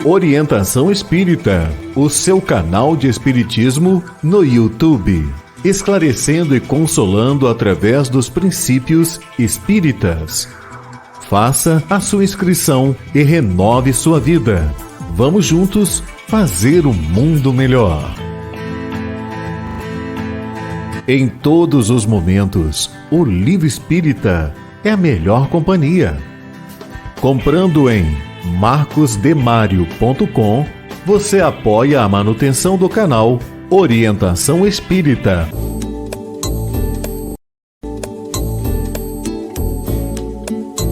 Orientação Espírita, o seu canal de espiritismo no YouTube, esclarecendo e consolando através dos princípios espíritas. Faça a sua inscrição e renove sua vida. Vamos juntos fazer o mundo melhor. Em todos os momentos, o Livro Espírita é a melhor companhia. Comprando em marcosdemario.com, você apoia a manutenção do canal Orientação Espírita.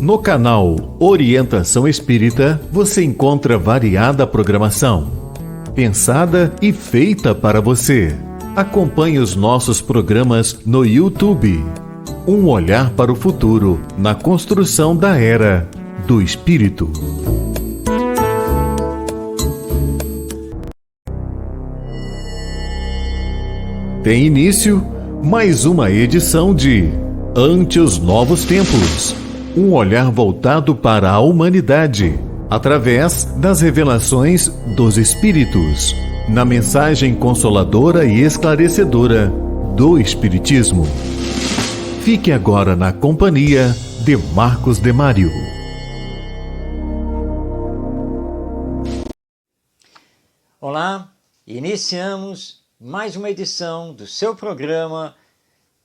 No canal Orientação Espírita, você encontra variada programação, pensada e feita para você. Acompanhe os nossos programas no YouTube. Um olhar para o futuro na construção da Era do Espírito. Tem início mais uma edição de Ante os Novos Tempos. Um olhar voltado para a humanidade, através das revelações dos Espíritos, na mensagem consoladora e esclarecedora do Espiritismo. Fique agora na companhia de Marcos Demário. Olá, iniciamos mais uma edição do seu programa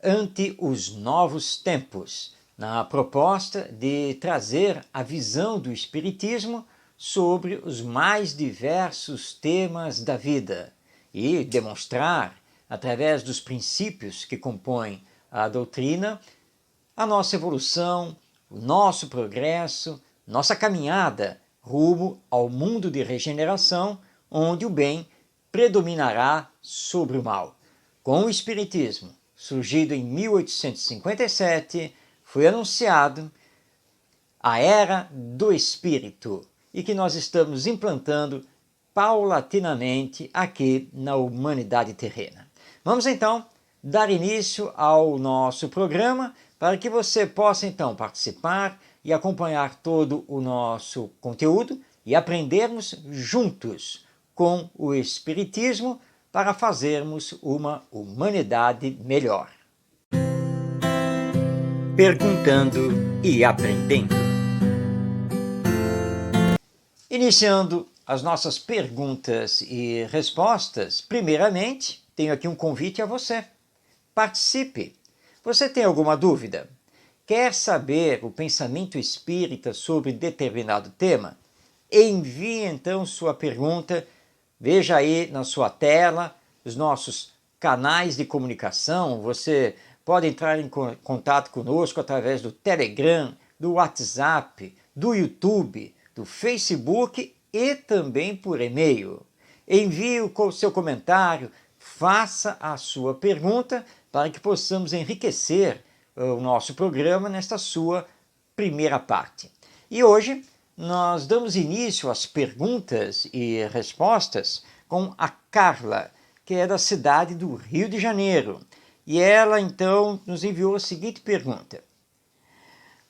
Ante os Novos Tempos, na proposta de trazer a visão do Espiritismo sobre os mais diversos temas da vida e demonstrar, através dos princípios que compõem a doutrina, a nossa evolução, o nosso progresso, nossa caminhada rumo ao mundo de regeneração, onde o bem predominará sobre o mal. Com o Espiritismo, surgido em 1857, foi anunciado a Era do Espírito e que nós estamos implantando paulatinamente aqui na humanidade terrena. Vamos então dar início ao nosso programa para que você possa então participar e acompanhar todo o nosso conteúdo e aprendermos juntos com o Espiritismo para fazermos uma humanidade melhor. Perguntando e aprendendo. Iniciando as nossas perguntas e respostas, primeiramente, tenho aqui um convite a você. Participe! Você tem alguma dúvida? Quer saber o pensamento espírita sobre determinado tema? Envie então sua pergunta. Veja aí na sua tela os nossos canais de comunicação. Você pode entrar em contato conosco através do Telegram, do WhatsApp, do YouTube, do Facebook e também por e-mail. Envie o seu comentário, faça a sua pergunta para que possamos enriquecer o nosso programa nesta sua primeira parte. E hoje nós damos início às perguntas e respostas com a Carla, que é da cidade do Rio de Janeiro. E ela, então, nos enviou a seguinte pergunta: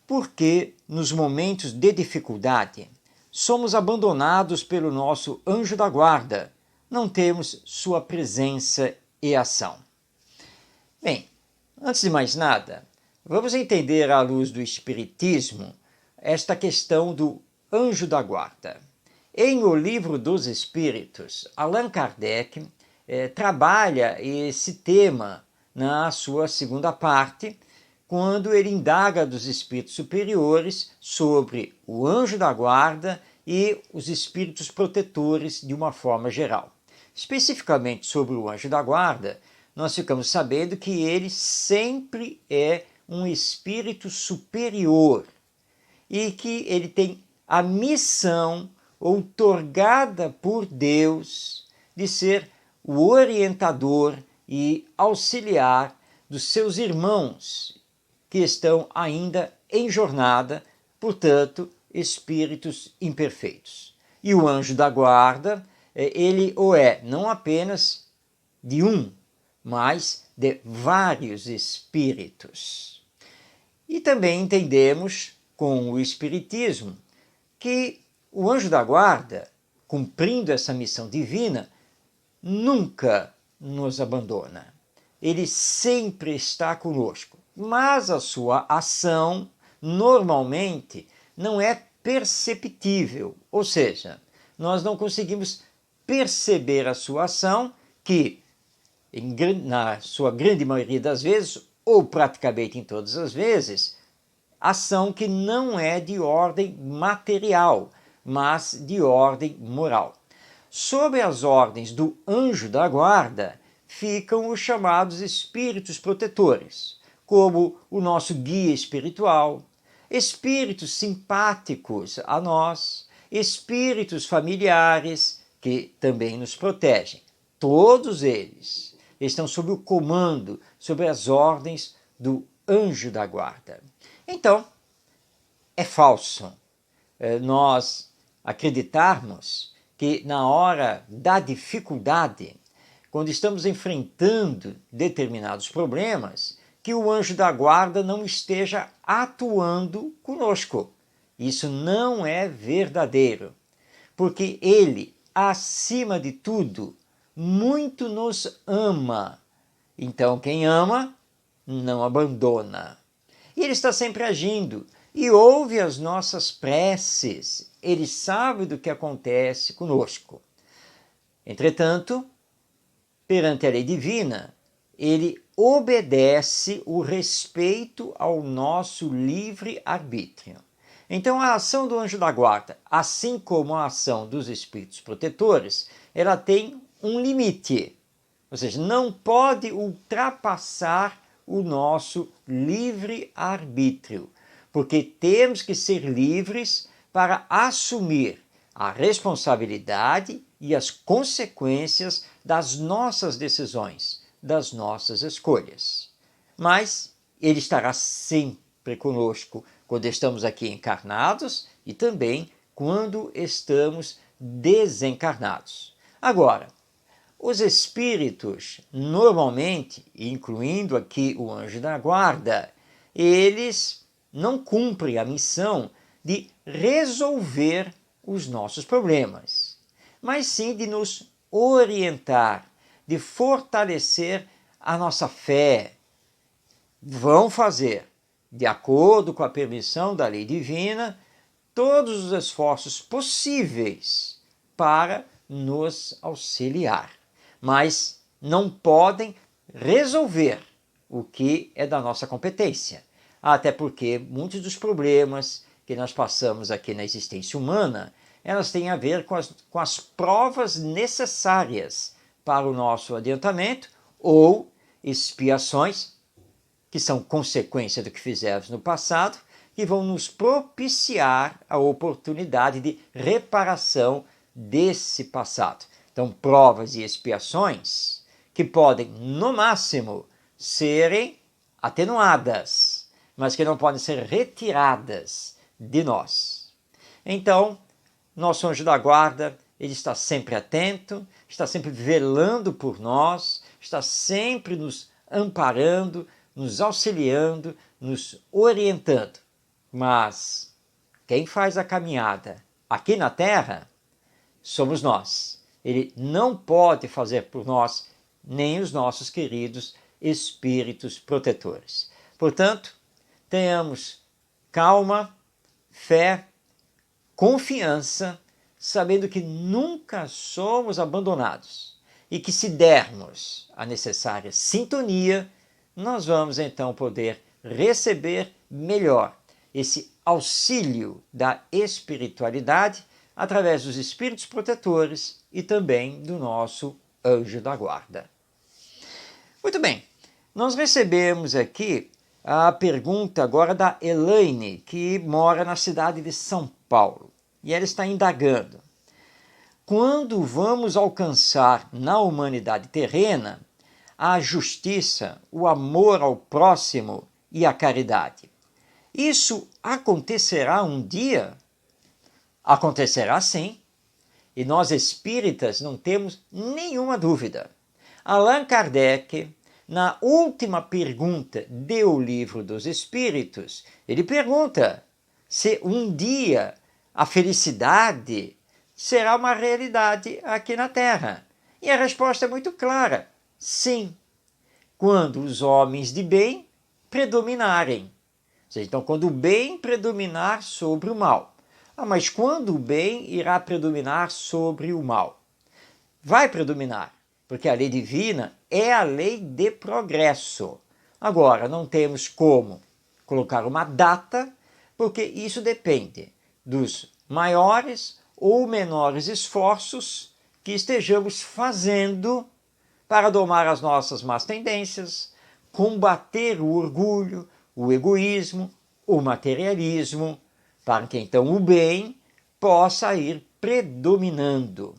por que, nos momentos de dificuldade, somos abandonados pelo nosso anjo da guarda? Não temos sua presença e ação. Bem, antes de mais nada, vamos entender à luz do Espiritismo esta questão do anjo da guarda. Em O Livro dos Espíritos, Allan Kardec trabalha esse tema na sua segunda parte, quando ele indaga dos espíritos superiores sobre o anjo da guarda e os espíritos protetores de uma forma geral. Especificamente sobre o anjo da guarda, nós ficamos sabendo que ele sempre é um espírito superior e que ele tem a missão outorgada por Deus de ser o orientador e auxiliar dos seus irmãos que estão ainda em jornada, portanto, espíritos imperfeitos. E o anjo da guarda, ele o é não apenas de um, mas de vários espíritos. E também entendemos com o Espiritismo que o anjo da guarda cumprindo essa missão divina, nunca nos abandona. Ele sempre está conosco, mas a sua ação normalmente não é perceptível, ou seja, nós não conseguimos perceber a sua ação, que na sua grande maioria das vezes, ou praticamente em todas as vezes, ação que não é de ordem material, mas de ordem moral. Sob as ordens do anjo da guarda ficam os chamados espíritos protetores, como o nosso guia espiritual, espíritos simpáticos a nós, espíritos familiares que também nos protegem. Todos eles estão sob o comando, sob as ordens do anjo da guarda. Então, é falso nós acreditarmos que na hora da dificuldade, quando estamos enfrentando determinados problemas, que o anjo da guarda não esteja atuando conosco. Isso não é verdadeiro, porque ele, acima de tudo, muito nos ama. Então, quem ama, não abandona. E ele está sempre agindo e ouve as nossas preces. Ele sabe do que acontece conosco. Entretanto, perante a lei divina, ele obedece o respeito ao nosso livre-arbítrio. Então, a ação do anjo da guarda, assim como a ação dos espíritos protetores, ela tem um limite. Ou seja, não pode ultrapassar o nosso livre-arbítrio, porque temos que ser livres para assumir a responsabilidade e as consequências das nossas decisões, das nossas escolhas. Mas ele estará sempre conosco quando estamos aqui encarnados e também quando estamos desencarnados. Agora, os espíritos, normalmente, incluindo aqui o anjo da guarda, eles não cumprem a missão de resolver os nossos problemas, mas sim de nos orientar, de fortalecer a nossa fé. Vão fazer, de acordo com a permissão da lei divina, todos os esforços possíveis para nos auxiliar, mas não podem resolver o que é da nossa competência. Até porque muitos dos problemas que nós passamos aqui na existência humana, elas têm a ver com as provas necessárias para o nosso adiantamento ou expiações, que são consequência do que fizemos no passado, que vão nos propiciar a oportunidade de reparação desse passado. Então, provas e expiações que podem, no máximo, serem atenuadas, mas que não podem ser retiradas de nós. Então, nosso anjo da guarda, ele está sempre atento, está sempre velando por nós, está sempre nos amparando, nos auxiliando, nos orientando. Mas quem faz a caminhada aqui na Terra somos nós. Ele não pode fazer por nós nem os nossos queridos espíritos protetores. Portanto, tenhamos calma, fé, confiança, sabendo que nunca somos abandonados e que, se dermos a necessária sintonia, nós vamos então poder receber melhor esse auxílio da espiritualidade através dos espíritos protetores e também do nosso anjo da guarda. Muito bem, nós recebemos aqui a pergunta agora da Elaine, que mora na cidade de São Paulo. E ela está indagando: quando vamos alcançar na humanidade terrena a justiça, o amor ao próximo e a caridade? Isso acontecerá um dia? Acontecerá sim. E nós espíritas não temos nenhuma dúvida. Allan Kardec, na última pergunta do Livro dos Espíritos, ele pergunta se um dia a felicidade será uma realidade aqui na Terra? E a resposta é muito clara: sim, quando os homens de bem predominarem. Ou seja, então, quando o bem predominar sobre o mal. Mas quando o bem irá predominar sobre o mal? Vai predominar, porque a lei divina é a lei de progresso. Agora, não temos como colocar uma data, porque isso depende dos maiores ou menores esforços que estejamos fazendo para domar as nossas más tendências, combater o orgulho, o egoísmo, o materialismo, para que então o bem possa ir predominando.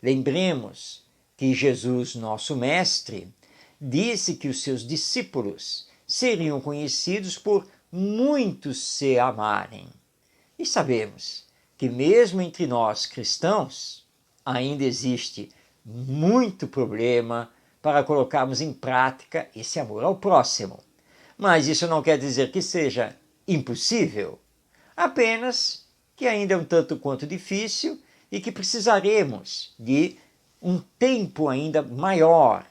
Lembremos que Jesus, nosso Mestre, disse que os seus discípulos seriam conhecidos por muitos se amarem. E sabemos que mesmo entre nós cristãos ainda existe muito problema para colocarmos em prática esse amor ao próximo. Mas isso não quer dizer que seja impossível, apenas que ainda é um tanto quanto difícil e que precisaremos de um tempo ainda maior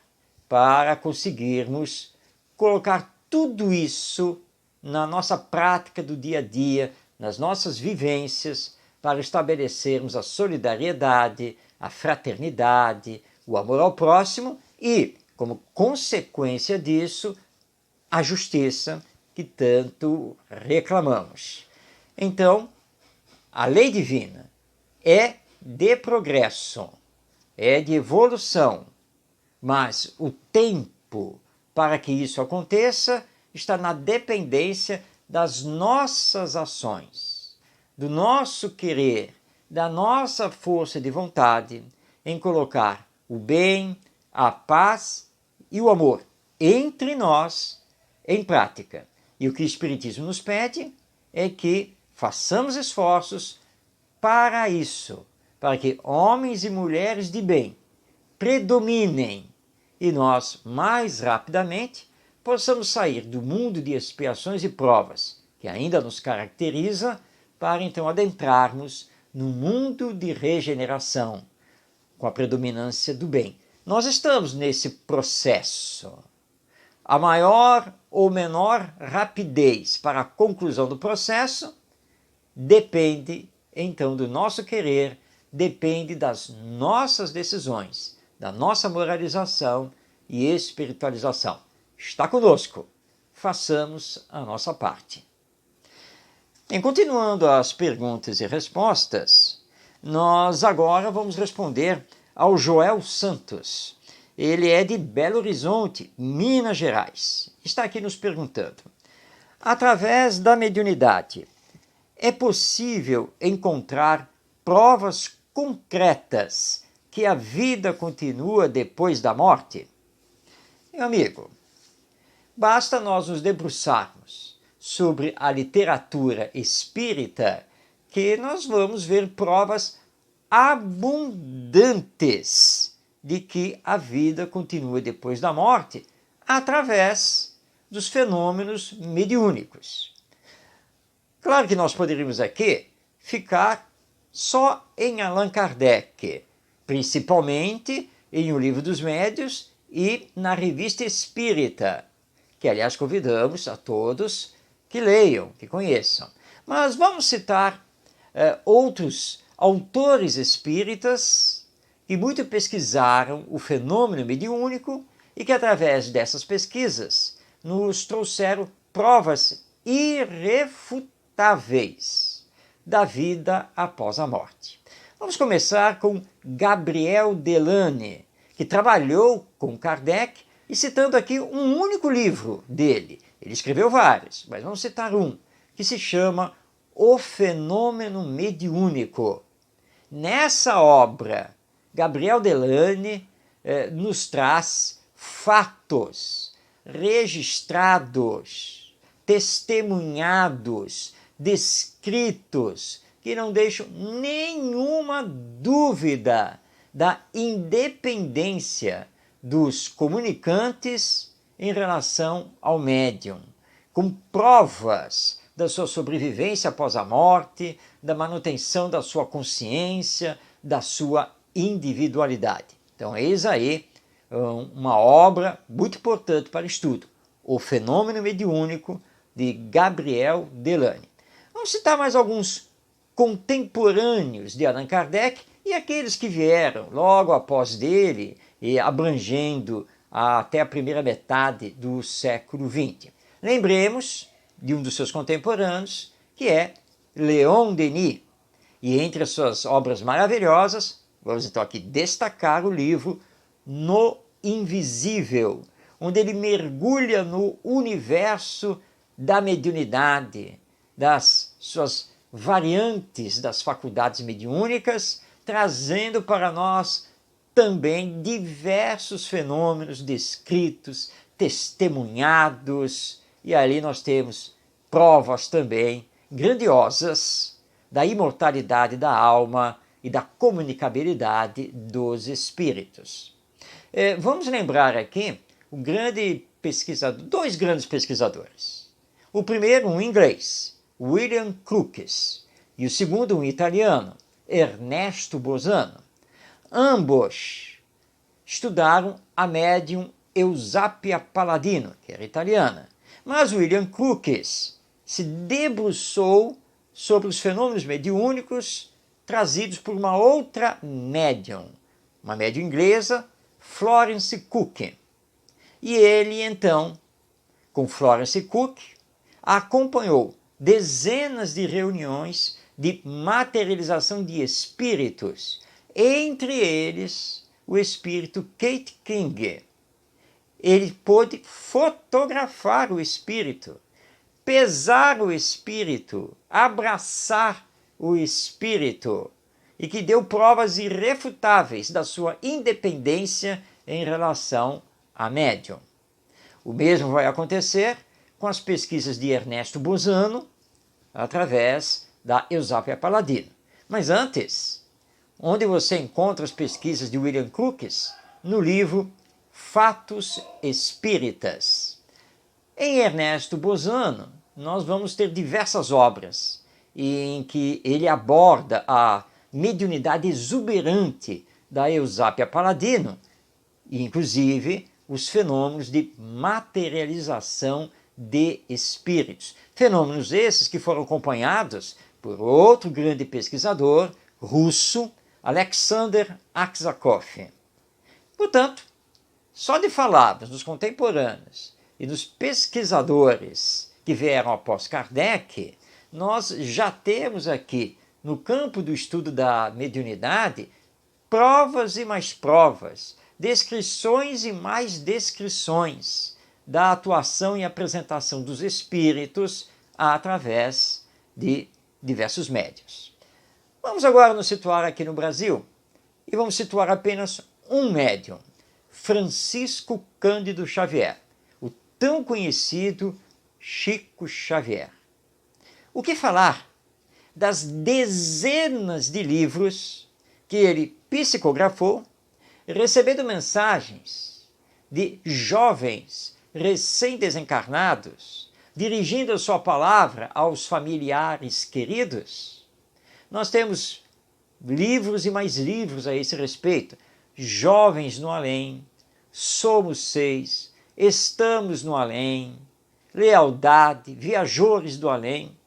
para conseguirmos colocar tudo isso na nossa prática do dia a dia, nas nossas vivências, para estabelecermos a solidariedade, a fraternidade, o amor ao próximo e, como consequência disso, a justiça que tanto reclamamos. Então, a lei divina é de progresso, é de evolução, mas o tempo para que isso aconteça está na dependência das nossas ações, do nosso querer, da nossa força de vontade em colocar o bem, a paz e o amor entre nós em prática. E o que o Espiritismo nos pede é que façamos esforços para isso, para que homens e mulheres de bem predominem e nós, mais rapidamente, possamos sair do mundo de expiações e provas, que ainda nos caracteriza, para então adentrarmos no mundo de regeneração, com a predominância do bem. Nós estamos nesse processo. A maior ou menor rapidez para a conclusão do processo depende, então, do nosso querer, depende das nossas decisões, da nossa moralização e espiritualização. Está conosco. Façamos a nossa parte. Em continuando as perguntas e respostas, nós agora vamos responder ao Joel Santos. Ele é de Belo Horizonte, Minas Gerais. Está aqui nos perguntando: através da mediunidade, é possível encontrar provas concretas que a vida continua depois da morte? Meu amigo, basta nós nos debruçarmos sobre a literatura espírita que nós vamos ver provas abundantes de que a vida continua depois da morte através dos fenômenos mediúnicos. Claro que nós poderíamos aqui ficar só em Allan Kardec, principalmente em O Livro dos Médiuns e na Revista Espírita, que aliás convidamos a todos que leiam, que conheçam. Mas vamos citar outros autores espíritas que muito pesquisaram o fenômeno mediúnico e que através dessas pesquisas nos trouxeram provas irrefutáveis da vida após a morte. Vamos começar com Gabriel Delane, que trabalhou com Kardec, e citando aqui um único livro dele. Ele escreveu vários, mas vamos citar um, que se chama O Fenômeno Mediúnico. Nessa obra, Gabriel Delane nos traz fatos registrados, testemunhados, descritos, que não deixam nenhuma dúvida da independência dos comunicantes em relação ao médium, com provas da sua sobrevivência após a morte, da manutenção da sua consciência, da sua individualidade. Então, eis aí uma obra muito importante para estudo, O Fenômeno Mediúnico, de Gabriel Delany. Vamos citar mais alguns contemporâneos de Allan Kardec e aqueles que vieram logo após dele, e abrangendo até a primeira metade do século XX. Lembremos de um dos seus contemporâneos, que é Leon Denis. E entre as suas obras maravilhosas, vamos então aqui destacar o livro No Invisível, onde ele mergulha no universo da mediunidade, das suas variantes das faculdades mediúnicas, trazendo para nós também diversos fenômenos descritos, testemunhados, e ali nós temos provas também grandiosas da imortalidade da alma e da comunicabilidade dos espíritos. Vamos lembrar aqui dois grandes pesquisadores. O primeiro, um inglês, William Crookes, e o segundo, um italiano, Ernesto Bosano. Ambos estudaram a médium Eusápia Palladino, que era italiana, mas William Crookes se debruçou sobre os fenômenos mediúnicos trazidos por uma outra médium, uma médium inglesa, Florence Cook. E ele, então, com Florence Cook, acompanhou dezenas de reuniões de materialização de espíritos, entre eles o espírito Kate King. Ele pôde fotografar o espírito, pesar o espírito, abraçar o espírito, e que deu provas irrefutáveis da sua independência em relação à médium. O mesmo vai acontecer com as pesquisas de Ernesto Bosano, através da Eusápia Palladino. Mas antes, onde você encontra as pesquisas de William Crookes? No livro Fatos Espíritas. Em Ernesto Bosano, nós vamos ter diversas obras em que ele aborda a mediunidade exuberante da Eusápia Palladino, e inclusive os fenômenos de materialização de espíritos. Fenômenos esses que foram acompanhados por outro grande pesquisador russo, Alexander Aksakov. Portanto, só de falarmos dos contemporâneos e dos pesquisadores que vieram após Kardec, nós já temos aqui, no campo do estudo da mediunidade, provas e mais provas, descrições e mais descrições da atuação e apresentação dos espíritos através de diversos médiuns. Vamos agora nos situar aqui no Brasil e vamos situar apenas um médium, Francisco Cândido Xavier, o tão conhecido Chico Xavier. O que falar das dezenas de livros que ele psicografou, recebendo mensagens de jovens recém-desencarnados, dirigindo a sua palavra aos familiares queridos? Nós temos livros e mais livros a esse respeito. Jovens no Além, Somos Seis, Estamos no Além, Lealdade, Viajores do Além.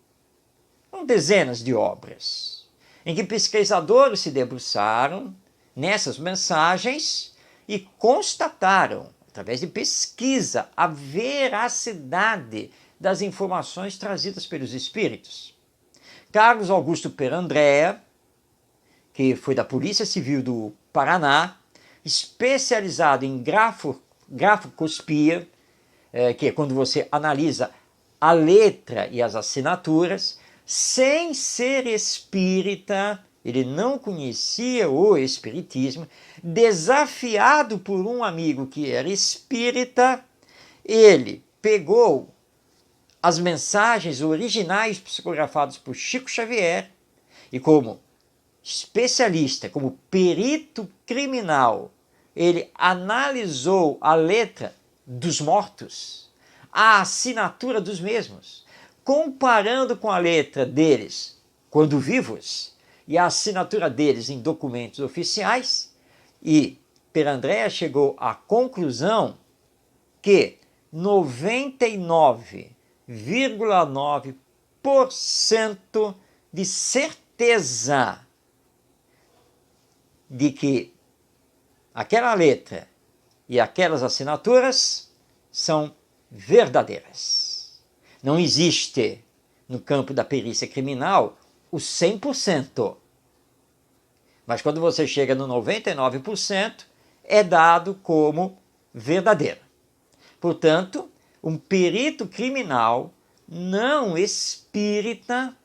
São dezenas de obras em que pesquisadores se debruçaram nessas mensagens e constataram, através de pesquisa, a veracidade das informações trazidas pelos espíritos. Carlos Augusto Perandrea, que foi da Polícia Civil do Paraná, especializado em grafoscopia, que é quando você analisa a letra e as assinaturas, sem ser espírita, ele não conhecia o espiritismo, desafiado por um amigo que era espírita, ele pegou as mensagens originais psicografadas por Chico Xavier e, como especialista, como perito criminal, ele analisou a letra dos mortos, a assinatura dos mesmos, comparando com a letra deles quando vivos e a assinatura deles em documentos oficiais, e Pierandrea chegou à conclusão que 99,9% de certeza de que aquela letra e aquelas assinaturas são verdadeiras. Não existe no campo da perícia criminal o 100%. Mas quando você chega no 99%, é dado como verdadeiro. Portanto, um perito criminal não espírita,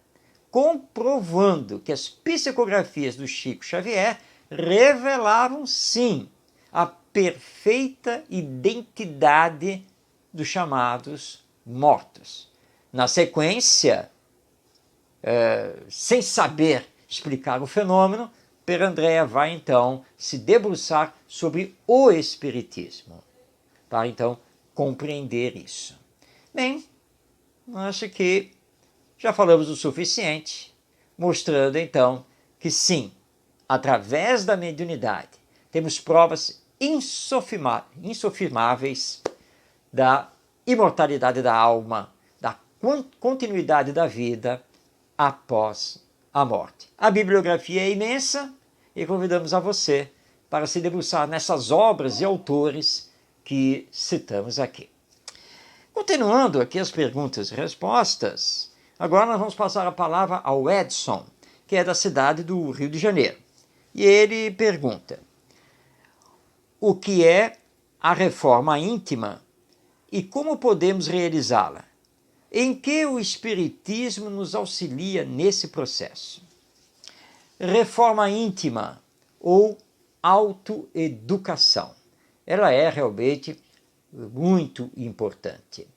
comprovando que as psicografias do Chico Xavier revelavam, sim, a perfeita identidade dos chamados mortos. Na sequência, sem saber explicar o fenômeno, Pierandrea vai então se debruçar sobre o Espiritismo, para então compreender isso. Bem, acho que já falamos o suficiente, mostrando então que sim, através da mediunidade, temos provas insofismáveis da imortalidade da alma, da continuidade da vida após a morte. A bibliografia é imensa e convidamos a você para se debruçar nessas obras e autores que citamos aqui. Continuando aqui as perguntas e respostas, agora nós vamos passar a palavra ao Edson, que é da cidade do Rio de Janeiro. E ele pergunta: o que é a reforma íntima e como podemos realizá-la? Em que o Espiritismo nos auxilia nesse processo? Reforma íntima ou autoeducação. Ela é realmente muito importante.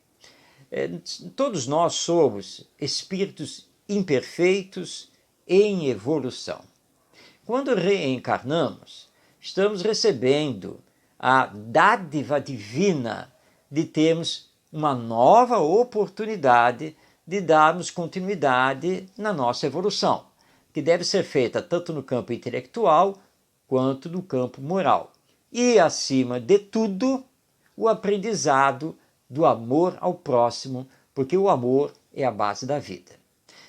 Todos nós somos espíritos imperfeitos em evolução. Quando reencarnamos, estamos recebendo a dádiva divina de termos uma nova oportunidade de darmos continuidade na nossa evolução, que deve ser feita tanto no campo intelectual quanto no campo moral. E, acima de tudo, o aprendizado do amor ao próximo, porque o amor é a base da vida.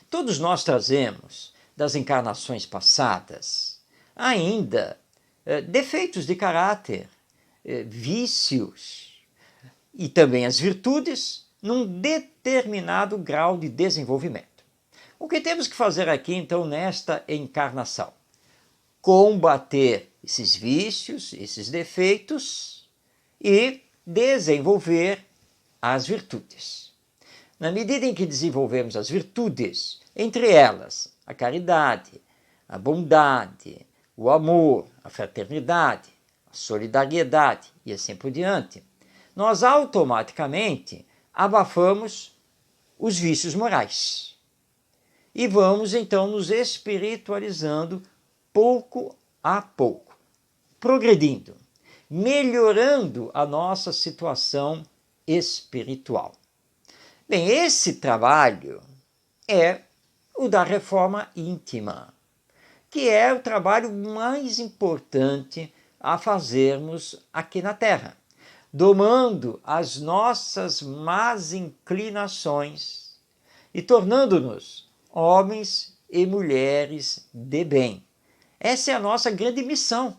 Todos nós trazemos das encarnações passadas ainda defeitos de caráter, vícios, e também as virtudes num determinado grau de desenvolvimento. O que temos que fazer aqui, então, nesta encarnação? Combater esses vícios, esses defeitos e desenvolver as virtudes. Na medida em que desenvolvemos as virtudes, entre elas a caridade, a bondade, o amor, a fraternidade, a solidariedade e assim por diante, nós automaticamente abafamos os vícios morais. E vamos então nos espiritualizando pouco a pouco, progredindo, melhorando a nossa situação espiritual. Bem, esse trabalho é o da reforma íntima, que é o trabalho mais importante a fazermos aqui na Terra, domando as nossas más inclinações e tornando-nos homens e mulheres de bem. Essa é a nossa grande missão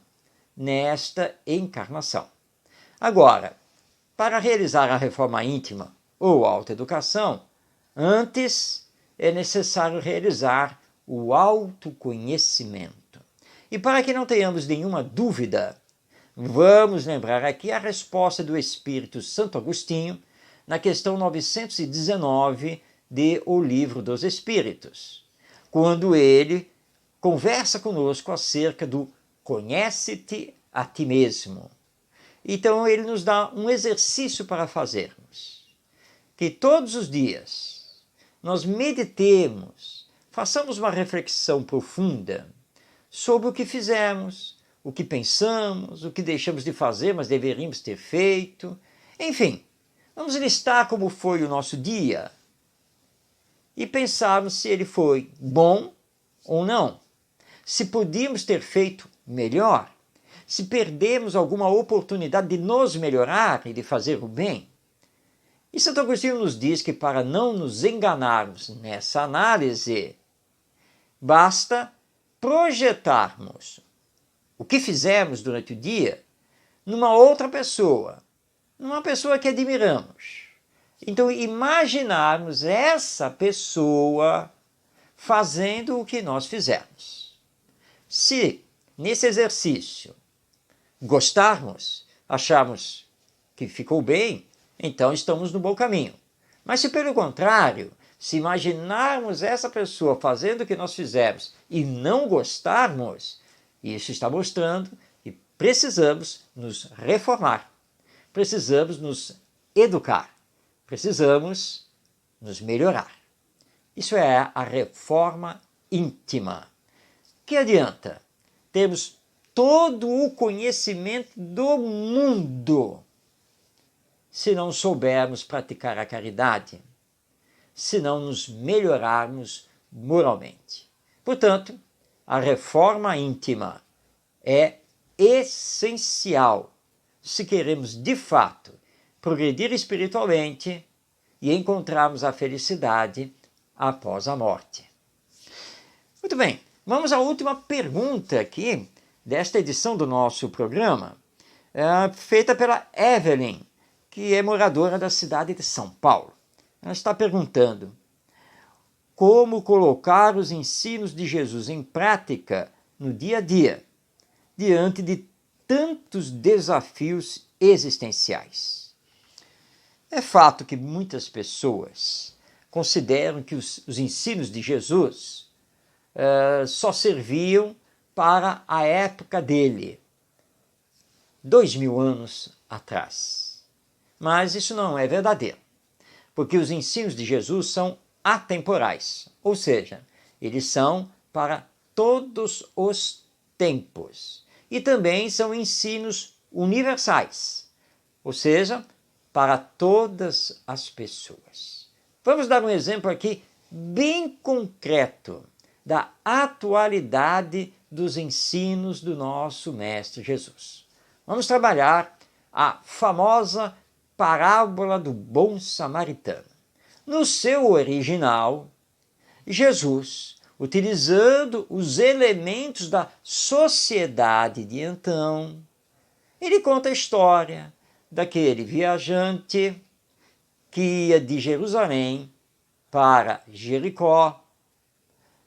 nesta encarnação. Agora, para realizar a reforma íntima ou autoeducação, antes é necessário realizar o autoconhecimento. E para que não tenhamos nenhuma dúvida, vamos lembrar aqui a resposta do Espírito Santo Agostinho na questão 919 de O Livro dos Espíritos, quando ele conversa conosco acerca do conhece-te a ti mesmo. Então ele nos dá um exercício para fazermos, que todos os dias nós meditemos, façamos uma reflexão profunda sobre o que fizemos, o que pensamos, o que deixamos de fazer, mas deveríamos ter feito. Enfim, vamos listar como foi o nosso dia e pensarmos se ele foi bom ou não, se podíamos ter feito melhor, se perdemos alguma oportunidade de nos melhorar e de fazer o bem. E Santo Agostinho nos diz que para não nos enganarmos nessa análise, basta projetarmos o que fizemos durante o dia numa outra pessoa, numa pessoa que admiramos. Então, imaginarmos essa pessoa fazendo o que nós fizemos. Se, nesse exercício, gostarmos, acharmos que ficou bem, então estamos no bom caminho. Mas se, pelo contrário, se imaginarmos essa pessoa fazendo o que nós fizemos e não gostarmos, isso está mostrando que precisamos nos reformar, precisamos nos educar, precisamos nos melhorar. Isso é a reforma íntima. Que adianta termos todo o conhecimento do mundo se não soubermos praticar a caridade, se não nos melhorarmos moralmente. Portanto, a reforma íntima é essencial se queremos de fato progredir espiritualmente e encontrarmos a felicidade após a morte. Muito bem, vamos à última pergunta aqui desta edição do nosso programa, feita pela Evelyn, que é moradora da cidade de São Paulo. Ela está perguntando: como colocar os ensinos de Jesus em prática no dia a dia, diante de tantos desafios existenciais? É fato que muitas pessoas consideram que os ensinos de Jesus só serviam para a época dele, 2000 anos atrás. Mas isso não é verdadeiro, porque os ensinos de Jesus são atemporais, ou seja, eles são para todos os tempos. E também são ensinos universais, ou seja, para todas as pessoas. Vamos dar um exemplo aqui bem concreto da atualidade dos ensinos do nosso Mestre Jesus. Vamos trabalhar a famosa parábola do bom samaritano. No seu original, Jesus, utilizando os elementos da sociedade de então, ele conta a história daquele viajante que ia de Jerusalém para Jericó,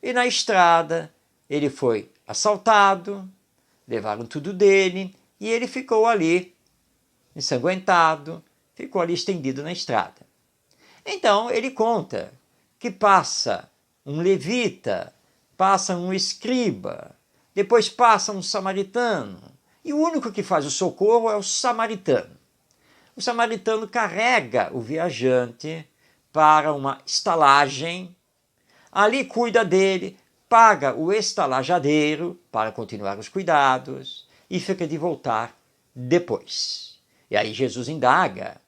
e na estrada ele foi assaltado, levaram tudo dele e ele ficou ali ensanguentado, ficou ali estendido na estrada. Então ele conta que passa um levita, passa um escriba, depois passa um samaritano, e o único que faz o socorro é o samaritano. O samaritano carrega o viajante para uma estalagem, ali cuida dele, paga o estalajadeiro para continuar os cuidados e fica de voltar depois. E aí Jesus indaga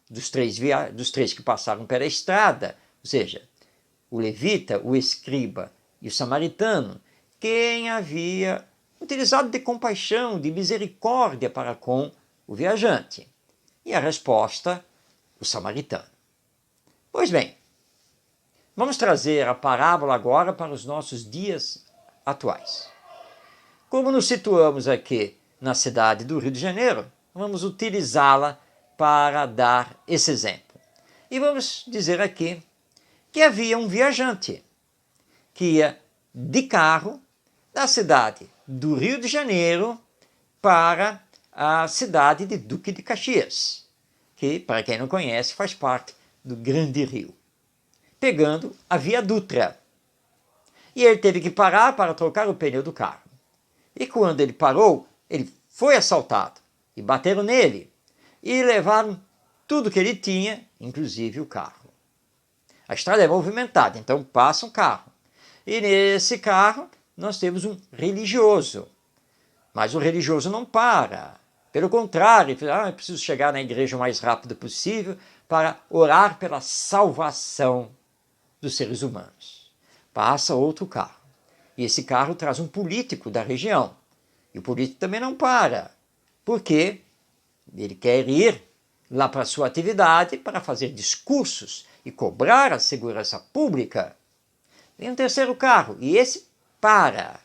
dos três que passaram pela estrada, ou seja, o levita, o escriba e o samaritano, quem havia utilizado de compaixão, de misericórdia para com o viajante. E a resposta, o samaritano. Pois bem, vamos trazer a parábola agora para os nossos dias atuais. Como nos situamos aqui na cidade do Rio de Janeiro, vamos utilizá-la para dar esse exemplo. E vamos dizer aqui que havia um viajante que ia de carro da cidade do Rio de Janeiro para a cidade de Duque de Caxias, que, para quem não conhece, faz parte do Grande Rio, pegando a Via Dutra. E ele teve que parar para trocar o pneu do carro. E quando ele parou, ele foi assaltado, e bateram nele, e levaram tudo que ele tinha, inclusive o carro. A estrada é movimentada, então passa um carro. E nesse carro nós temos um religioso. Mas o religioso não para. Pelo contrário, eu preciso chegar na igreja o mais rápido possível para orar pela salvação dos seres humanos. Passa outro carro. E esse carro traz um político da região. E o político também não para, porque ele quer ir lá para a sua atividade para fazer discursos e cobrar a segurança pública. Vem um terceiro carro e esse para.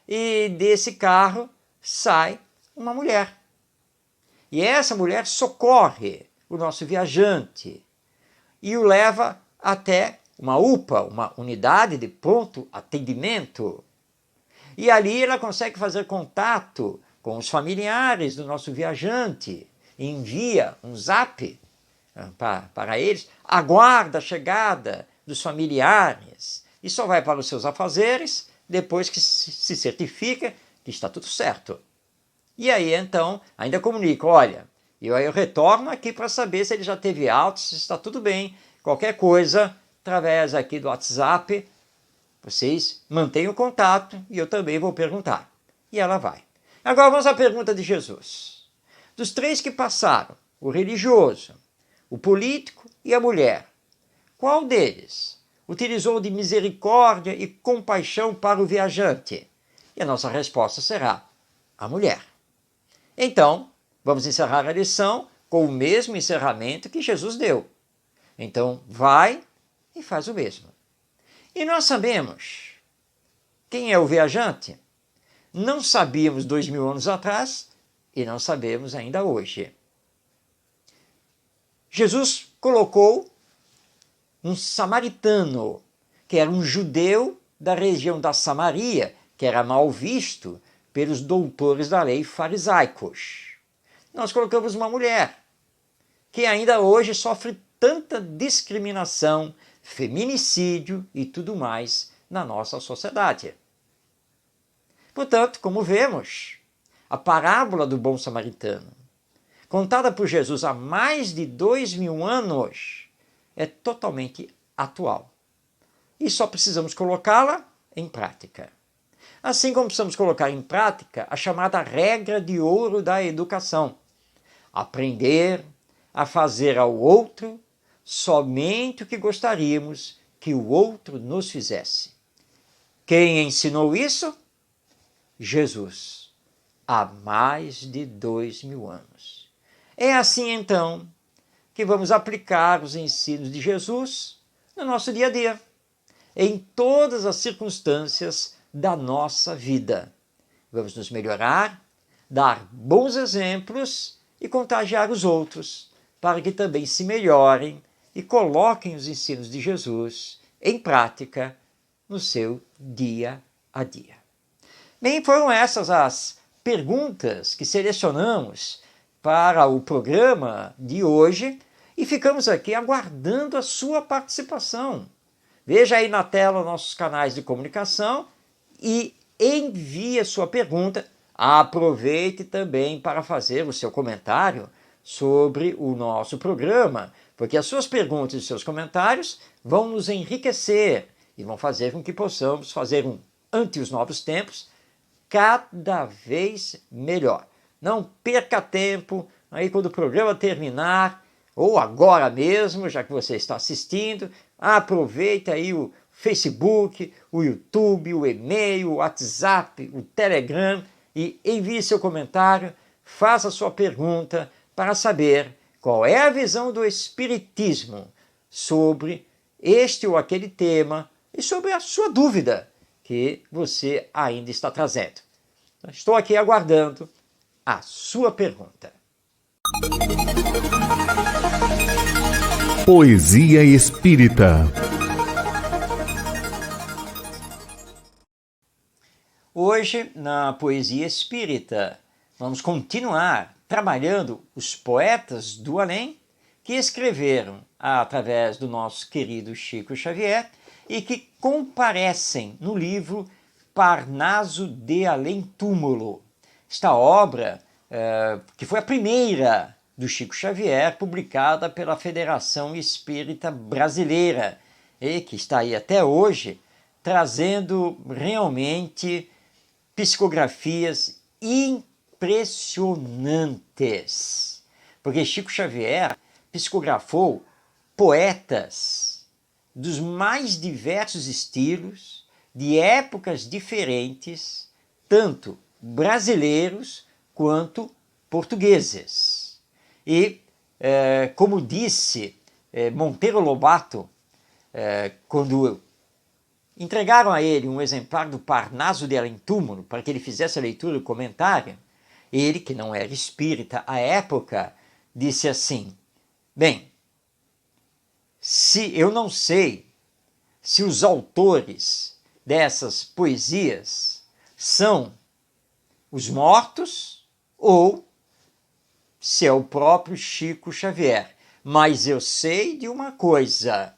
E desse carro sai uma mulher. E essa mulher socorre o nosso viajante e o leva até uma UPA, uma unidade de pronto atendimento. E ali ela consegue fazer contato com os familiares do nosso viajante, envia um zap para eles, aguarda a chegada dos familiares e só vai para os seus afazeres depois que se certifica que está tudo certo. E aí então ainda comunica, olha, eu retorno aqui para saber se ele já teve alta, se está tudo bem, qualquer coisa, através aqui do WhatsApp, vocês mantenham o contato e eu também vou perguntar. E ela vai. Agora vamos à pergunta de Jesus. Dos três que passaram, o religioso, o político e a mulher, qual deles utilizou de misericórdia e compaixão para o viajante? E a nossa resposta será a mulher. Então, vamos encerrar a lição com o mesmo encerramento que Jesus deu. Então, vai e faz o mesmo. E nós sabemos quem é o viajante? Não sabíamos 2000 anos atrás e não sabemos ainda hoje. Jesus colocou um samaritano, que era um judeu da região da Samaria, que era mal visto pelos doutores da lei farisaicos. Nós colocamos uma mulher, que ainda hoje sofre tanta discriminação, feminicídio e tudo mais na nossa sociedade. Portanto, como vemos, a parábola do bom samaritano, contada por Jesus há mais de 2000 anos, é totalmente atual. E só precisamos colocá-la em prática. Assim como precisamos colocar em prática a chamada regra de ouro da educação. Aprender a fazer ao outro somente o que gostaríamos que o outro nos fizesse. Quem ensinou isso? Jesus, há mais de 2000 anos. É assim, então, que vamos aplicar os ensinos de Jesus no nosso dia a dia, em todas as circunstâncias da nossa vida. Vamos nos melhorar, dar bons exemplos e contagiar os outros, para que também se melhorem e coloquem os ensinos de Jesus em prática no seu dia a dia. Bem, foram essas as perguntas que selecionamos para o programa de hoje e ficamos aqui aguardando a sua participação. Veja aí na tela nossos canais de comunicação e envie a sua pergunta. Aproveite também para fazer o seu comentário sobre o nosso programa, porque as suas perguntas e seus comentários vão nos enriquecer e vão fazer com que possamos fazer um Ante os Novos Tempos cada vez melhor. Não perca tempo, aí quando o programa terminar, ou agora mesmo, já que você está assistindo, aproveita aí o Facebook, o YouTube, o e-mail, o WhatsApp, o Telegram e envie seu comentário, faça sua pergunta para saber qual é a visão do Espiritismo sobre este ou aquele tema e sobre a sua dúvida que você ainda está trazendo. Estou aqui aguardando a sua pergunta. Poesia Espírita. Hoje, na Poesia Espírita, vamos continuar trabalhando os poetas do além que escreveram através do nosso querido Chico Xavier e que comparecem no livro Parnaso de Além Túmulo. Esta obra, que foi a primeira do Chico Xavier, publicada pela Federação Espírita Brasileira, e que está aí até hoje, trazendo realmente psicografias impressionantes. Porque Chico Xavier psicografou poetas dos mais diversos estilos, de épocas diferentes, tanto brasileiros quanto portugueses. E, como disse Monteiro Lobato, quando entregaram a ele um exemplar do Parnaso de Além Túmulo para que ele fizesse a leitura e o comentário, ele, que não era espírita à época, disse assim: bem, se eu não sei se os autores dessas poesias são os mortos ou se é o próprio Chico Xavier, mas eu sei de uma coisa,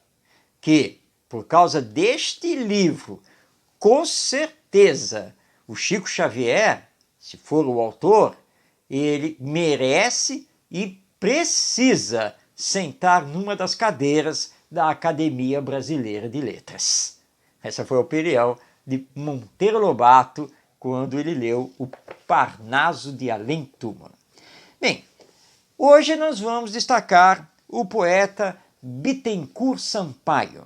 que por causa deste livro, com certeza, o Chico Xavier, se for o autor, ele merece e precisa sentar numa das cadeiras da Academia Brasileira de Letras. Essa foi a opinião de Monteiro Lobato quando ele leu o Parnaso de Além Túmulo. Bem, hoje nós vamos destacar o poeta Bittencourt Sampaio.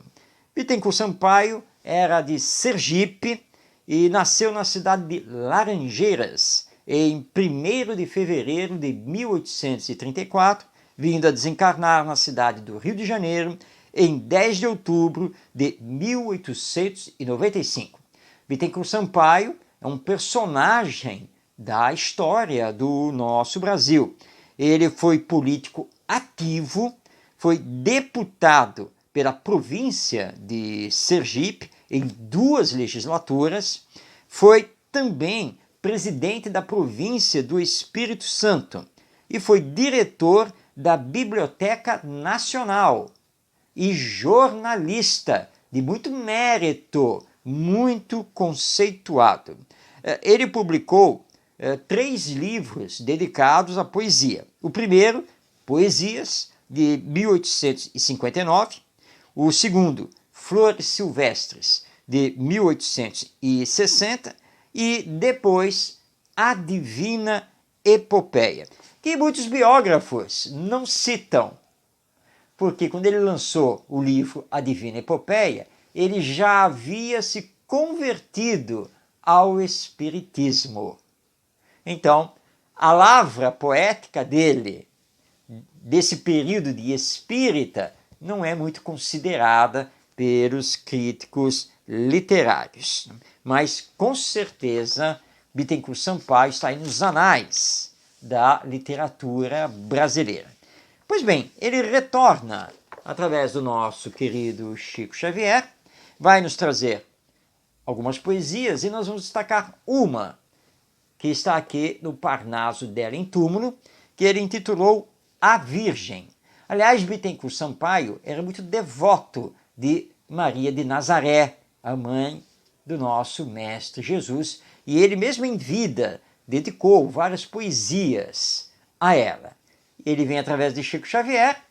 Bittencourt Sampaio era de Sergipe e nasceu na cidade de Laranjeiras em 1º de fevereiro de 1834, vindo a desencarnar na cidade do Rio de Janeiro em 10 de outubro de 1895. Bittencourt Sampaio é um personagem da história do nosso Brasil. Ele foi político ativo, foi deputado pela província de Sergipe em 2 legislaturas, foi também presidente da província do Espírito Santo e foi diretor da Biblioteca Nacional e jornalista de muito mérito, muito conceituado. Ele publicou 3 livros dedicados à poesia. O primeiro, Poesias, de 1859. O segundo, Flores Silvestres, de 1860. E depois, A Divina Epopeia, que muitos biógrafos não citam, porque quando ele lançou o livro A Divina Epopeia, ele já havia se convertido ao espiritismo. Então, a lavra poética dele, desse período de espírita, não é muito considerada pelos críticos literários. Mas, com certeza, Bittencourt Sampaio está aí nos anais da literatura brasileira. Pois bem, ele retorna através do nosso querido Chico Xavier, vai nos trazer algumas poesias e nós vamos destacar uma que está aqui no Parnaso de Além Túmulo, que ele intitulou A Virgem. Aliás, Bittencourt Sampaio era muito devoto de Maria de Nazaré, a mãe do nosso Mestre Jesus, e ele mesmo em vida dedicou várias poesias a ela. Ele vem através de Chico Xavier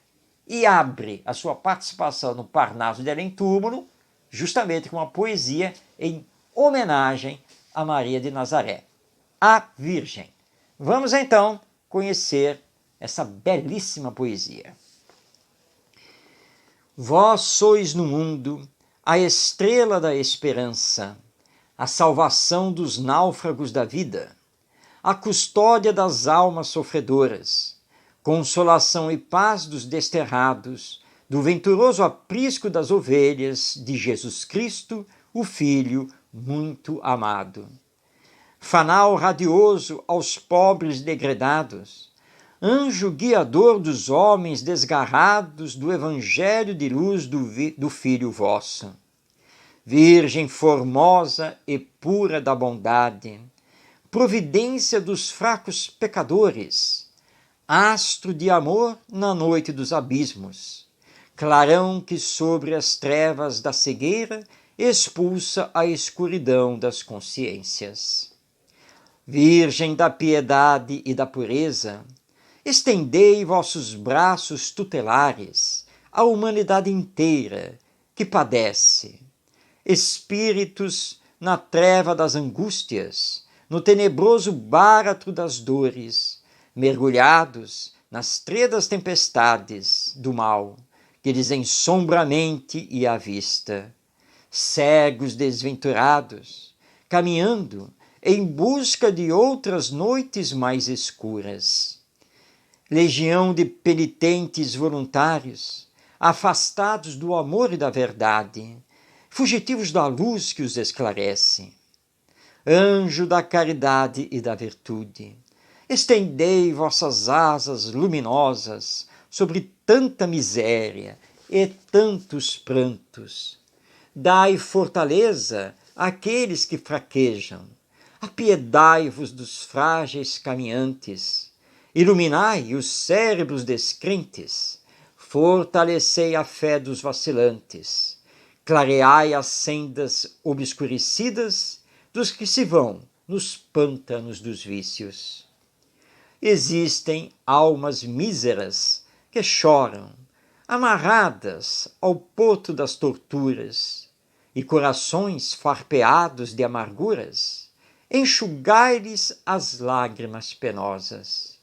e abre a sua participação no Parnaso de Além Túmulo justamente com uma poesia em homenagem a Maria de Nazaré, a Virgem. Vamos então conhecer essa belíssima poesia. Vós sois no mundo a estrela da esperança, a salvação dos náufragos da vida, a custódia das almas sofredoras, consolação e paz dos desterrados, do venturoso aprisco das ovelhas de Jesus Cristo, o Filho muito amado. Fanal radioso aos pobres degredados, anjo guiador dos homens desgarrados do evangelho de luz do Filho vosso. Virgem formosa e pura da bondade, providência dos fracos pecadores, astro de amor na noite dos abismos, clarão que sobre as trevas da cegueira expulsa a escuridão das consciências. Virgem da piedade e da pureza, estendei vossos braços tutelares à humanidade inteira que padece. Espíritos na treva das angústias, no tenebroso báratro das dores, mergulhados nas tredas tempestades do mal, que desensombrou a mente e a vista. Cegos desventurados, caminhando em busca de outras noites mais escuras. Legião de penitentes voluntários, afastados do amor e da verdade, fugitivos da luz que os esclarece. Anjo da caridade e da virtude, estendei vossas asas luminosas sobre tanta miséria e tantos prantos. Dai fortaleza àqueles que fraquejam, apiedai-vos dos frágeis caminhantes, iluminai os cérebros descrentes, fortalecei a fé dos vacilantes, clareai as sendas obscurecidas dos que se vão nos pântanos dos vícios. Existem almas míseras que choram, amarradas ao poto das torturas, e corações farpeados de amarguras, enxugai-lhes as lágrimas penosas.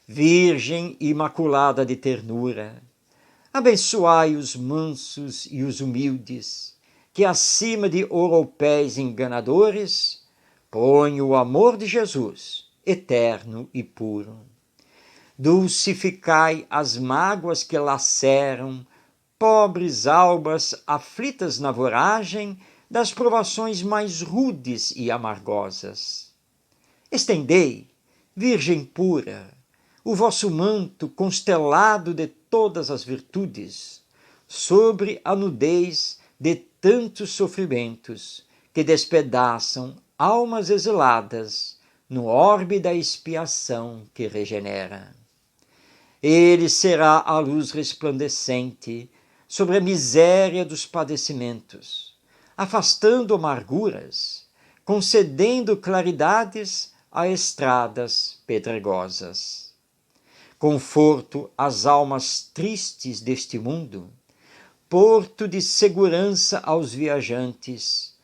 Virgem imaculada de ternura, abençoai os mansos e os humildes, que acima de ouropéis enganadores, põe o amor de Jesus, eterno e puro. Dulcificai as mágoas que laceram pobres almas aflitas na voragem das provações mais rudes e amargosas. Estendei, Virgem pura, o vosso manto constelado de todas as virtudes, sobre a nudez de tantos sofrimentos que despedaçam almas exiladas no orbe da expiação que regenera. Ele será a luz resplandecente sobre a miséria dos padecimentos, afastando amarguras, concedendo claridades a estradas pedregosas. Conforto às almas tristes deste mundo, porto de segurança aos viajantes,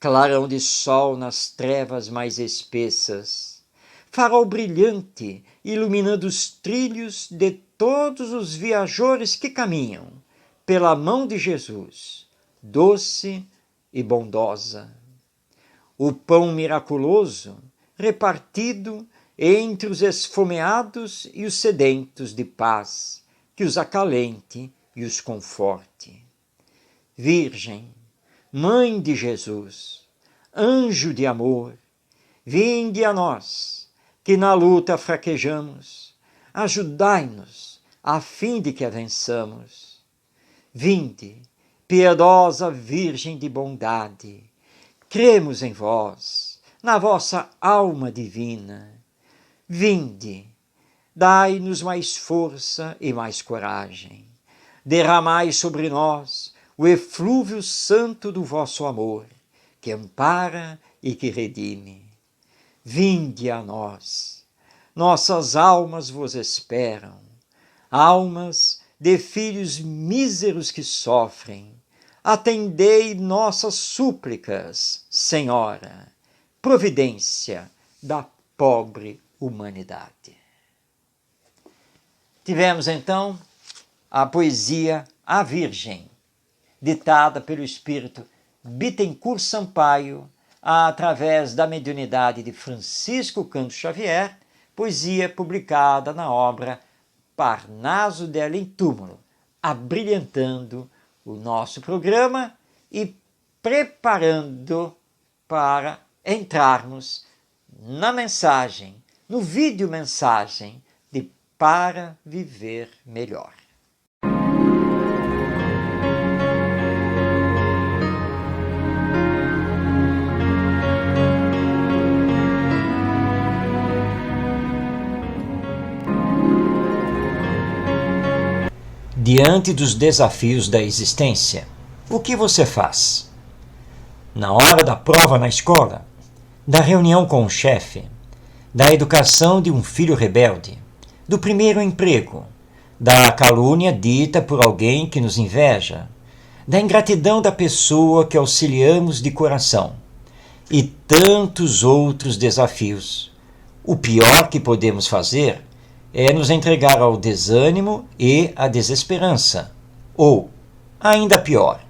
clarão de sol nas trevas mais espessas, farol brilhante iluminando os trilhos de todos os viajores que caminham pela mão de Jesus, doce e bondosa. O pão miraculoso repartido entre os esfomeados e os sedentos de paz, que os acalente e os conforte. Virgem, Mãe de Jesus, anjo de amor, vinde a nós, que na luta fraquejamos, ajudai-nos, a fim de que a vençamos. Vinde, piedosa Virgem de bondade, cremos em vós, na vossa alma divina. Vinde, dai-nos mais força e mais coragem, derramai sobre nós o eflúvio santo do vosso amor, que ampara e que redime. Vinde a nós, nossas almas vos esperam, almas de filhos míseros que sofrem, atendei nossas súplicas, Senhora, providência da pobre humanidade. Tivemos então a poesia A Virgem, ditada pelo espírito Bittencourt Sampaio, através da mediunidade de Francisco Cândido Xavier, poesia publicada na obra Parnaso de Além Túmulo, abrilhantando o nosso programa e preparando para entrarmos na mensagem, no vídeo mensagem de Para Viver Melhor. Diante dos desafios da existência, o que você faz? Na hora da prova na escola, da reunião com o chefe, da educação de um filho rebelde, do primeiro emprego, da calúnia dita por alguém que nos inveja, da ingratidão da pessoa que auxiliamos de coração e tantos outros desafios. O pior que podemos fazer é nos entregar ao desânimo e à desesperança, Ou, ainda pior,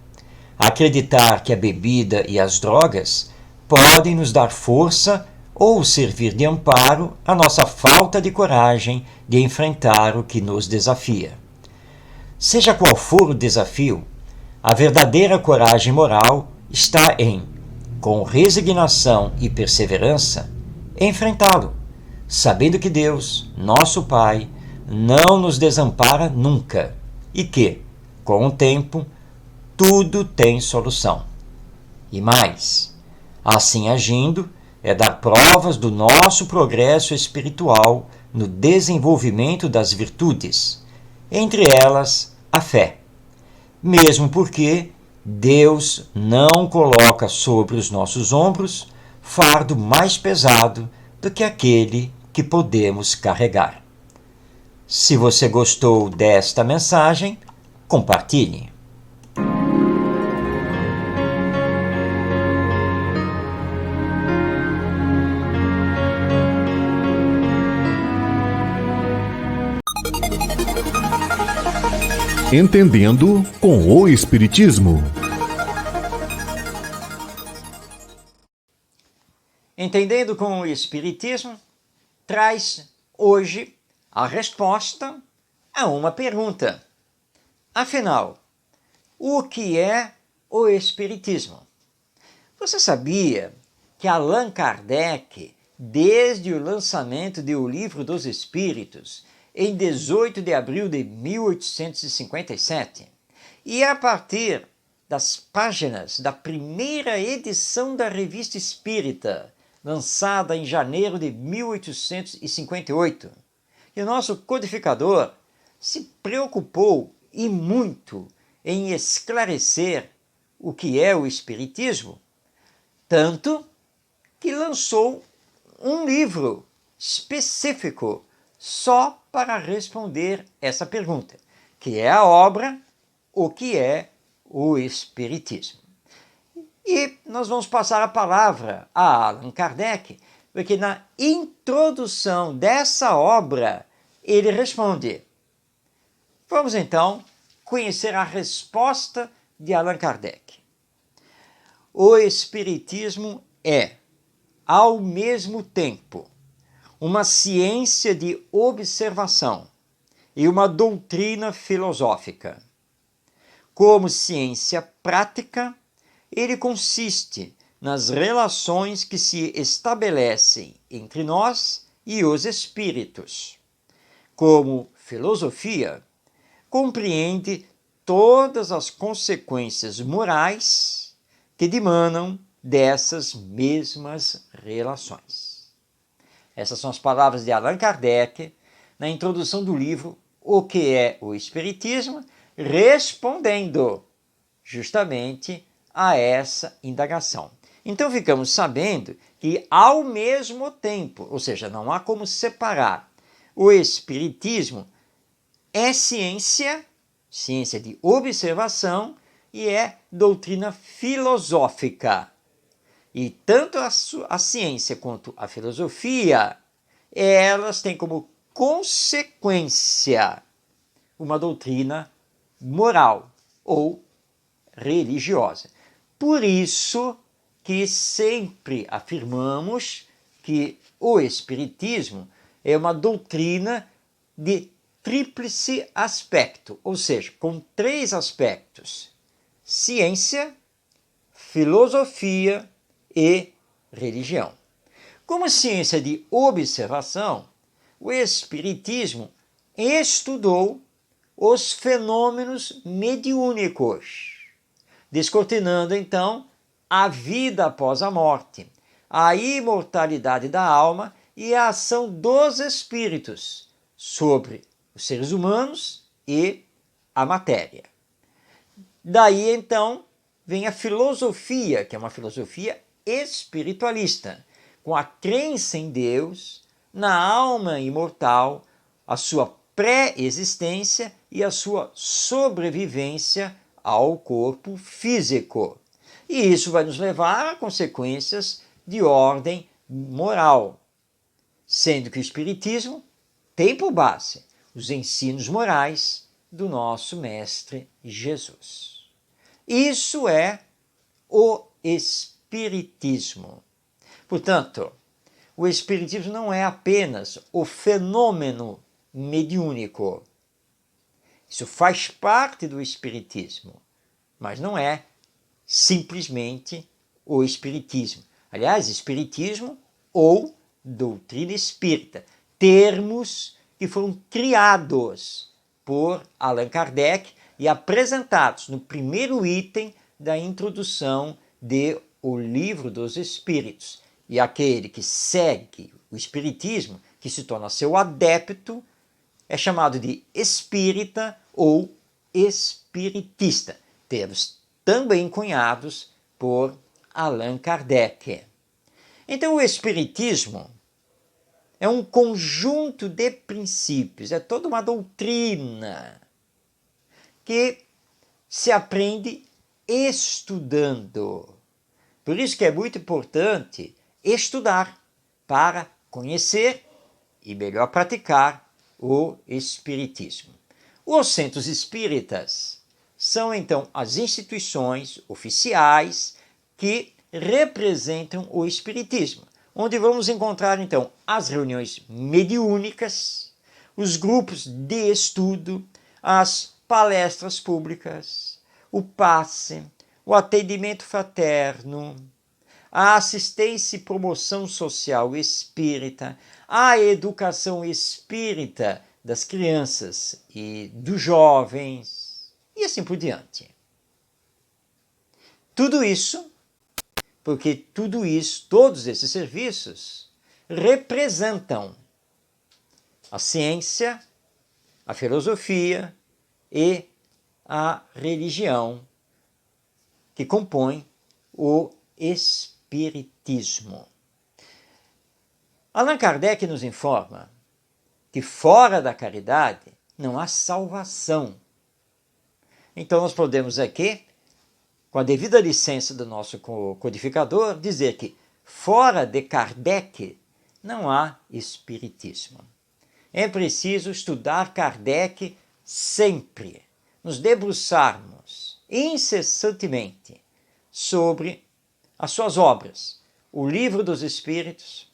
acreditar que a bebida e as drogas podem nos dar força ou servir de amparo à nossa falta de coragem de enfrentar o que nos desafia. Seja qual for o desafio, a verdadeira coragem moral está em, com resignação e perseverança, enfrentá-lo, sabendo que Deus, nosso Pai, não nos desampara nunca e que, com o tempo, tudo tem solução. E mais, assim agindo, é dar provas do nosso progresso espiritual no desenvolvimento das virtudes, entre elas a fé. Mesmo porque Deus não coloca sobre os nossos ombros fardo mais pesado do que aquele que podemos carregar. Se você gostou desta mensagem, compartilhe. Entendendo com o Espiritismo. Entendendo com o Espiritismo traz hoje a resposta a uma pergunta. Afinal, o que é o Espiritismo? Você sabia que Allan Kardec, desde o lançamento de O Livro dos Espíritos, em 18 de abril de 1857, e a partir das páginas da primeira edição da Revista Espírita, lançada em janeiro de 1858, e o nosso codificador se preocupou e muito em esclarecer o que é o Espiritismo, tanto que lançou um livro específico só para responder essa pergunta, que é a obra O que é o Espiritismo. E nós vamos passar a palavra a Allan Kardec, porque na introdução dessa obra ele responde. Vamos então conhecer a resposta de Allan Kardec. O Espiritismo é, ao mesmo tempo, uma ciência de observação e uma doutrina filosófica. Como ciência prática, ele consiste nas relações que se estabelecem entre nós e os espíritos. Como filosofia, compreende todas as consequências morais que dimanam dessas mesmas relações. Essas são as palavras de Allan Kardec na introdução do livro O que é o Espiritismo, respondendo justamente a essa indagação. Então ficamos sabendo que ao mesmo tempo, ou seja, não há como separar, o Espiritismo é ciência, ciência de observação, e é doutrina filosófica. E tanto a ciência quanto a filosofia, elas têm como consequência uma doutrina moral ou religiosa. Por isso que sempre afirmamos que o Espiritismo é uma doutrina de tríplice aspecto, ou seja, com 3 aspectos: ciência, filosofia e religião. Como ciência de observação, o Espiritismo estudou os fenômenos mediúnicos, descortinando então a vida após a morte, a imortalidade da alma e a ação dos espíritos sobre os seres humanos e a matéria. Daí então vem a filosofia, que é uma filosofia espiritualista, com a crença em Deus, na alma imortal, a sua pré-existência e a sua sobrevivência ao corpo físico. E isso vai nos levar a consequências de ordem moral, sendo que o Espiritismo tem por base os ensinos morais do nosso Mestre Jesus. Isso é o Espiritismo. Portanto, o Espiritismo não é apenas o fenômeno mediúnico. Isso faz parte do Espiritismo, mas não é simplesmente o Espiritismo. Aliás, Espiritismo ou doutrina espírita, termos que foram criados por Allan Kardec e apresentados no primeiro item da introdução de O Livro dos Espíritos. E aquele que segue o Espiritismo, que se torna seu adepto, é chamado de espírita ou espiritista, termos também cunhados por Allan Kardec. Então, o Espiritismo é um conjunto de princípios, é toda uma doutrina que se aprende estudando. Por isso que é muito importante estudar para conhecer e melhor praticar o Espiritismo. Os centros espíritas são, então, as instituições oficiais que representam o Espiritismo, onde vamos encontrar, então, as reuniões mediúnicas, os grupos de estudo, as palestras públicas, o passe, o atendimento fraterno, a assistência e promoção social espírita, a educação espírita das crianças e dos jovens, e assim por diante. Tudo isso, porque tudo isso, todos esses serviços, representam a ciência, a filosofia e a religião que compõem o Espiritismo. Allan Kardec nos informa que fora da caridade não há salvação. Então nós podemos aqui, com a devida licença do nosso codificador, dizer que fora de Kardec não há Espiritismo. É preciso estudar Kardec sempre, nos debruçarmos incessantemente sobre as suas obras, o Livro dos Espíritos,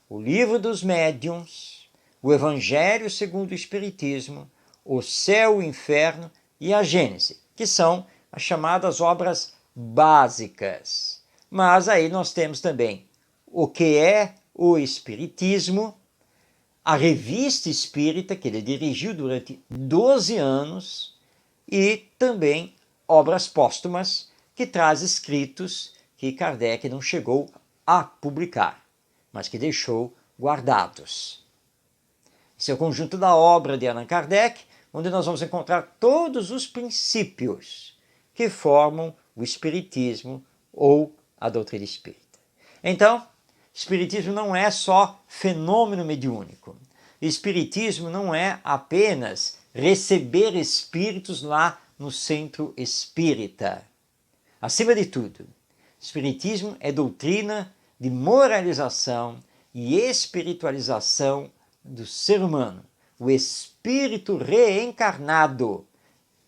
o Livro dos Médiuns, o Evangelho segundo o Espiritismo, o Céu, o Inferno e a Gênese, que são as chamadas obras básicas. Mas aí nós temos também o que é o Espiritismo, a Revista Espírita, que ele dirigiu durante 12 anos, e também obras póstumas, que traz escritos que Kardec não chegou a publicar, mas que deixou guardados. Esse é o conjunto da obra de Allan Kardec, onde nós vamos encontrar todos os princípios que formam o Espiritismo ou a doutrina espírita. Então, Espiritismo não é só fenômeno mediúnico. Espiritismo não é apenas receber espíritos lá no centro espírita. Acima de tudo, Espiritismo é doutrina de moralização e espiritualização do ser humano. O espírito reencarnado,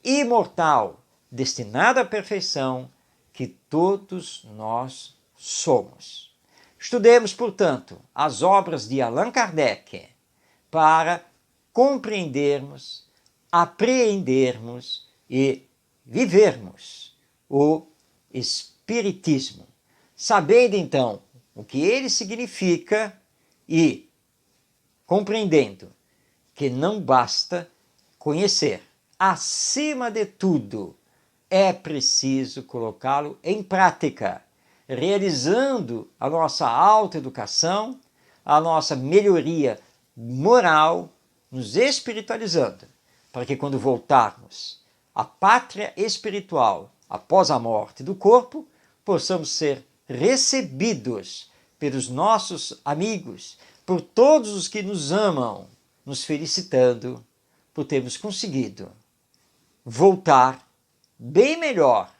imortal, destinado à perfeição que todos nós somos. Estudemos, portanto, as obras de Allan Kardec para compreendermos, apreendermos e vivermos o Espiritismo, sabendo então o que ele significa e compreendendo que não basta conhecer, acima de tudo, é preciso colocá-lo em prática, realizando a nossa autoeducação, a nossa melhoria moral, nos espiritualizando, para que quando voltarmos à pátria espiritual após a morte do corpo, possamos ser recebidos pelos nossos amigos, por todos os que nos amam, nos felicitando por termos conseguido voltar bem melhor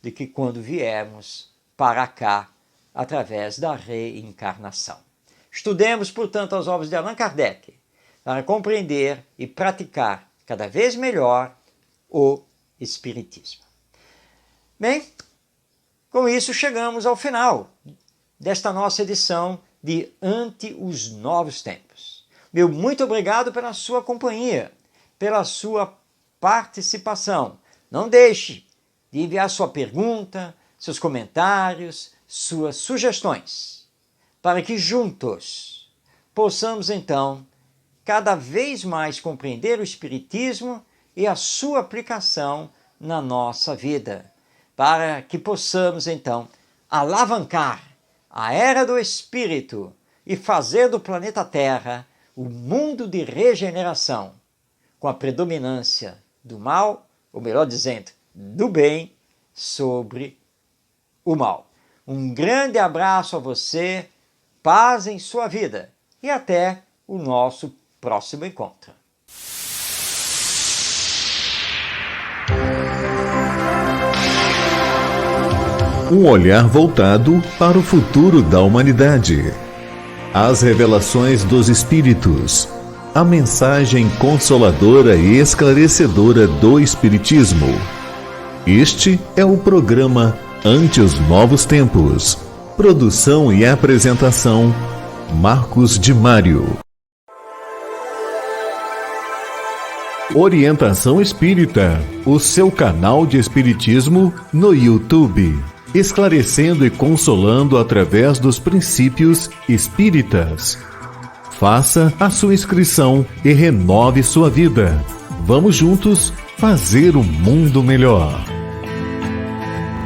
do que quando viemos para cá através da reencarnação. Estudemos, portanto, as obras de Allan Kardec para compreender e praticar cada vez melhor o Espiritismo. Bem, com isso chegamos ao final desta nossa edição de Ante os Novos Tempos. Meu muito obrigado pela sua companhia, pela sua participação. Não deixe de enviar sua pergunta, seus comentários, suas sugestões, para que juntos possamos então cada vez mais compreender o Espiritismo e a sua aplicação na nossa vida, para que possamos então alavancar a era do Espírito e fazer do planeta Terra o mundo de regeneração, com a predominância do mal, ou melhor dizendo, do bem sobre o mal. Um grande abraço a você, paz em sua vida e até o nosso próximo encontro. Um olhar voltado para o futuro da humanidade. As revelações dos Espíritos. A mensagem consoladora e esclarecedora do Espiritismo. Este é o programa Ante os Novos Tempos. Produção e apresentação, Marcos de Mário. Orientação Espírita, o seu canal de Espiritismo no YouTube. Esclarecendo e consolando através dos princípios espíritas. Faça a sua inscrição e renove sua vida. Vamos juntos fazer um mundo melhor.